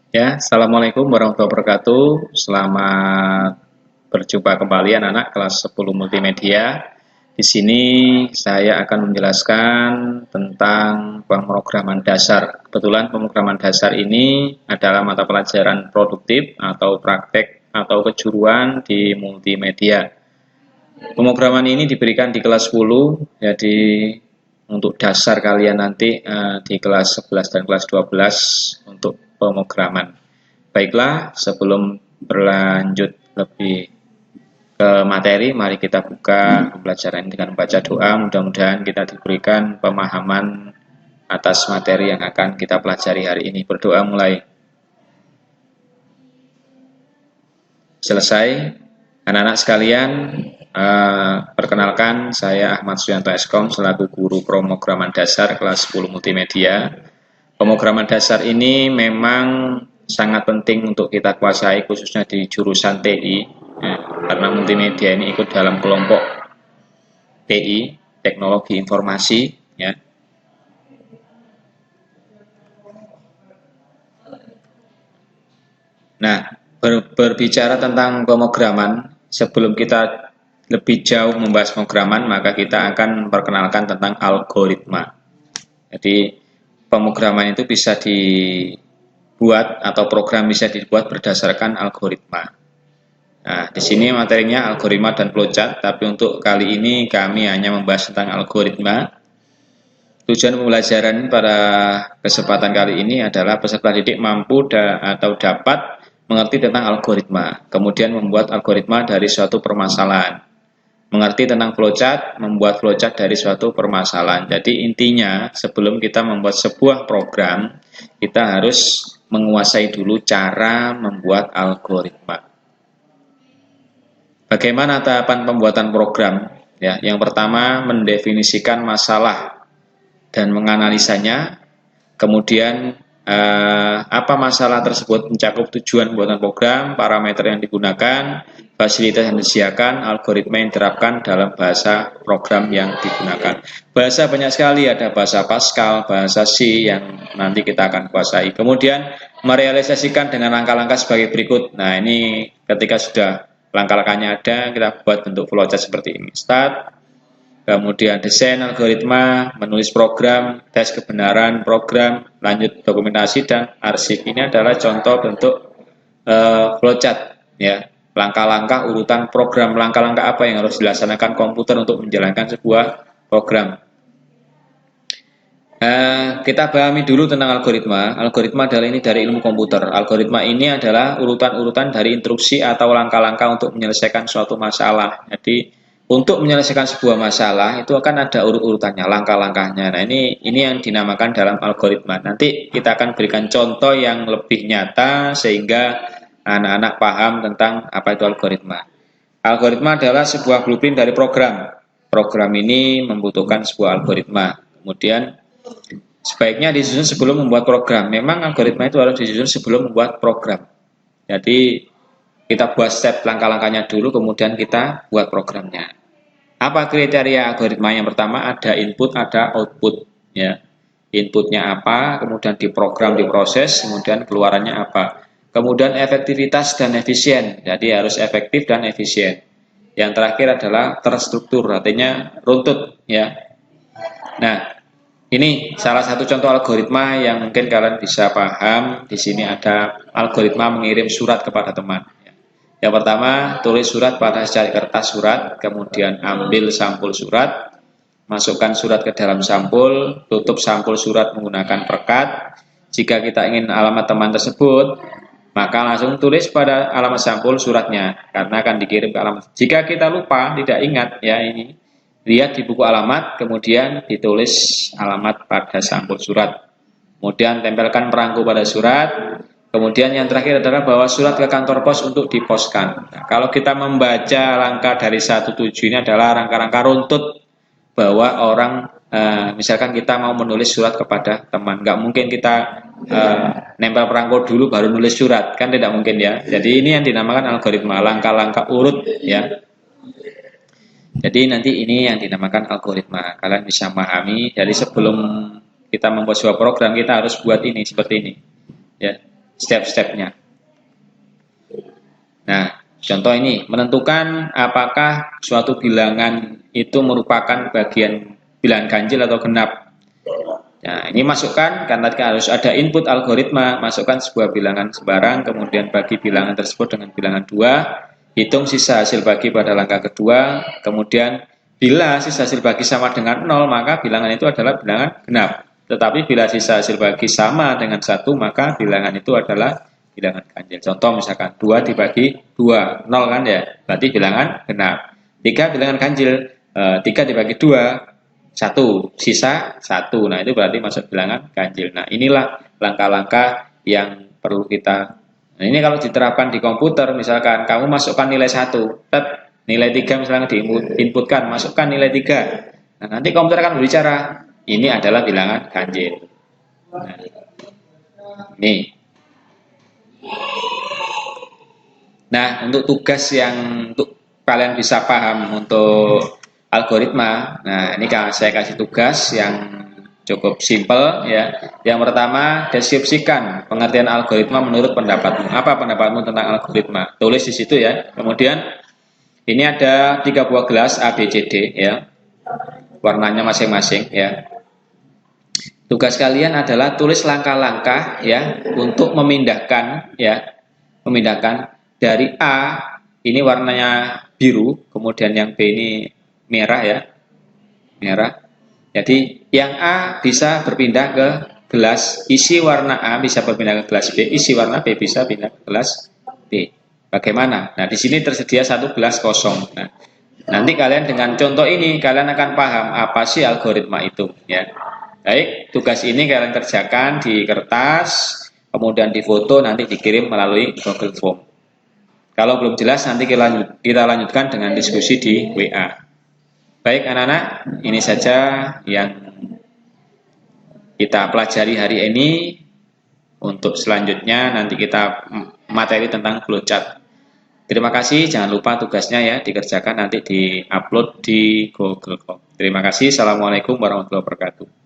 Ya, Assalamualaikum warahmatullahi wabarakatuh. Selamat berjumpa kembali anak-anak kelas 10 multimedia. Di sini saya akan menjelaskan tentang pemrograman dasar. Kebetulan pemrograman dasar ini adalah mata pelajaran produktif atau praktek atau kejuruan di multimedia. Pemrograman ini diberikan di kelas 10, jadi untuk dasar kalian nanti di kelas 11 dan kelas 12 untuk pemrograman. Baiklah, sebelum berlanjut lebih ke materi, mari kita buka pembelajaran ini dengan membaca doa. Mudah-mudahan kita diberikan pemahaman atas materi yang akan kita pelajari hari ini. Berdoa mulai. Selesai. Anak-anak sekalian, perkenalkan saya Ahmad Suyanto Eskom selaku guru pemrograman dasar kelas 10 multimedia. Pemrograman dasar ini memang sangat penting untuk kita kuasai khususnya di jurusan TI karena multimedia ini ikut dalam kelompok TI, teknologi informasi ya. Nah, berbicara tentang pemrograman, sebelum kita lebih jauh membahas pemrograman, maka kita akan memperkenalkan tentang algoritma. Jadi, pemrograman itu bisa dibuat atau program bisa dibuat berdasarkan algoritma. Nah, di sini materinya algoritma dan flowchart, tapi untuk kali ini kami hanya membahas tentang algoritma. Tujuan pembelajaran pada kesempatan kali ini adalah peserta didik mampu atau dapat mengerti tentang algoritma, kemudian membuat algoritma dari suatu permasalahan. Mengerti tentang flowchart, membuat flowchart dari suatu permasalahan. Jadi intinya sebelum kita membuat sebuah program, kita harus menguasai dulu cara membuat algoritma. Bagaimana tahapan pembuatan program? Ya, yang pertama mendefinisikan masalah dan menganalisanya. Kemudian apa masalah tersebut mencakup tujuan pembuatan program, parameter yang digunakan, fasilitas yang disediakan, algoritma yang diterapkan dalam bahasa program yang digunakan. Bahasa banyak sekali, ada bahasa Pascal, bahasa C yang nanti kita akan kuasai. Kemudian merealisasikan dengan langkah-langkah sebagai berikut. Nah, ini ketika sudah langkah-langkahnya ada, kita buat bentuk flowchart seperti ini. Start, kemudian desain algoritma, menulis program, tes kebenaran program, lanjut dokumentasi dan arsip. Ini adalah contoh bentuk flowchart ya. Langkah-langkah urutan program, langkah-langkah apa yang harus dilaksanakan komputer untuk menjalankan sebuah program. Kita pahami dulu tentang algoritma. Algoritma adalah ini dari ilmu komputer. Algoritma ini adalah urutan-urutan dari instruksi atau langkah-langkah untuk menyelesaikan suatu masalah. Jadi untuk menyelesaikan sebuah masalah itu akan ada urut-urutannya, langkah-langkahnya. Nah, ini yang dinamakan dalam algoritma. Nanti kita akan berikan contoh yang lebih nyata sehingga anak-anak paham tentang apa itu algoritma. Algoritma adalah sebuah blueprint dari program. Program ini membutuhkan sebuah algoritma. Kemudian sebaiknya disusun sebelum membuat program. Memang algoritma itu harus disusun sebelum membuat program. Jadi kita buat step langkah-langkahnya dulu, kemudian kita buat programnya. Apa kriteria algoritma? Yang pertama ada input, ada output. Ya, inputnya apa, kemudian diprogram, diproses, kemudian keluarannya apa. Kemudian efektivitas dan efisien. Jadi harus efektif dan efisien. Yang terakhir adalah terstruktur, artinya runtut. Ya. Nah, ini salah satu contoh algoritma yang mungkin kalian bisa paham. Di sini ada algoritma mengirim surat kepada teman. Yang pertama, tulis surat pada secari kertas surat, kemudian ambil sampul surat, masukkan surat ke dalam sampul, tutup sampul surat menggunakan perekat. Jika kita ingin alamat teman tersebut, maka langsung tulis pada alamat sampul suratnya, karena akan dikirim ke alamat. Jika kita lupa, tidak ingat, ya ini, lihat di buku alamat, kemudian ditulis alamat pada sampul surat. Kemudian tempelkan perangko pada surat. Kemudian yang terakhir adalah bawa surat ke kantor pos untuk diposkan. Nah, kalau kita membaca rangka dari 1-7 ini adalah rangka-rangka runtut bahwa orang misalkan kita mau menulis surat kepada teman, nggak mungkin kita nempel perangko dulu baru nulis surat, kan tidak mungkin ya. Jadi ini yang dinamakan algoritma, langkah-langkah urut ya. Jadi nanti ini yang dinamakan algoritma. Kalian bisa memahami. Jadi sebelum kita membuat sebuah program kita harus buat ini seperti ini ya. step-stepnya. Nah, contoh ini menentukan apakah suatu bilangan itu merupakan bagian bilangan ganjil atau genap. Nah, ini masukkan, karena harus ada input algoritma, masukkan sebuah bilangan sembarang, kemudian bagi bilangan tersebut dengan bilangan 2, hitung sisa hasil bagi pada langkah kedua, kemudian bila sisa hasil bagi sama dengan 0, maka bilangan itu adalah bilangan genap. Tetapi bila sisa hasil bagi sama dengan 1, maka bilangan itu adalah bilangan ganjil. Contoh misalkan 2 dibagi 2, 0 kan ya, berarti bilangan genap. 3 bilangan ganjil, 3 dibagi 2, 1, sisa 1. Nah, itu berarti masuk bilangan ganjil. Nah, inilah langkah-langkah yang perlu kita. Nah, ini kalau diterapkan di komputer, misalkan kamu masukkan nilai 1, nilai 3 misalnya diinputkan, masukkan nilai 3. Nah, nanti komputer akan berbicara, ini adalah bilangan ganjil. Nah, ini. Nah, untuk tugas yang untuk kalian bisa paham untuk algoritma. Nah, ini saya kasih tugas yang cukup simpel ya. Yang pertama, deskripsikan pengertian algoritma menurut pendapatmu. Apa pendapatmu tentang algoritma? Tulis di situ ya. Kemudian ini ada 3 buah gelas A, B, C, D ya. Warnanya masing-masing ya. Tugas kalian adalah tulis langkah-langkah ya untuk memindahkan dari A, ini warnanya biru, kemudian yang B ini merah ya, merah. Jadi yang A bisa berpindah ke gelas isi warna A, bisa berpindah ke gelas B, isi warna B bisa pindah ke gelas B. Bagaimana? Nah, di sini tersedia 1 gelas kosong. Nah, nanti kalian dengan contoh ini kalian akan paham apa sih algoritma itu ya. Baik, tugas ini kalian kerjakan di kertas, kemudian difoto, nanti dikirim melalui Google Form. Kalau belum jelas nanti kita lanjutkan dengan diskusi di WA. Baik anak-anak, ini saja yang kita pelajari hari ini. Untuk selanjutnya nanti kita materi tentang flowchart. Terima kasih, jangan lupa tugasnya ya dikerjakan, nanti di-upload di Google Form. Terima kasih, Assalamualaikum warahmatullahi wabarakatuh.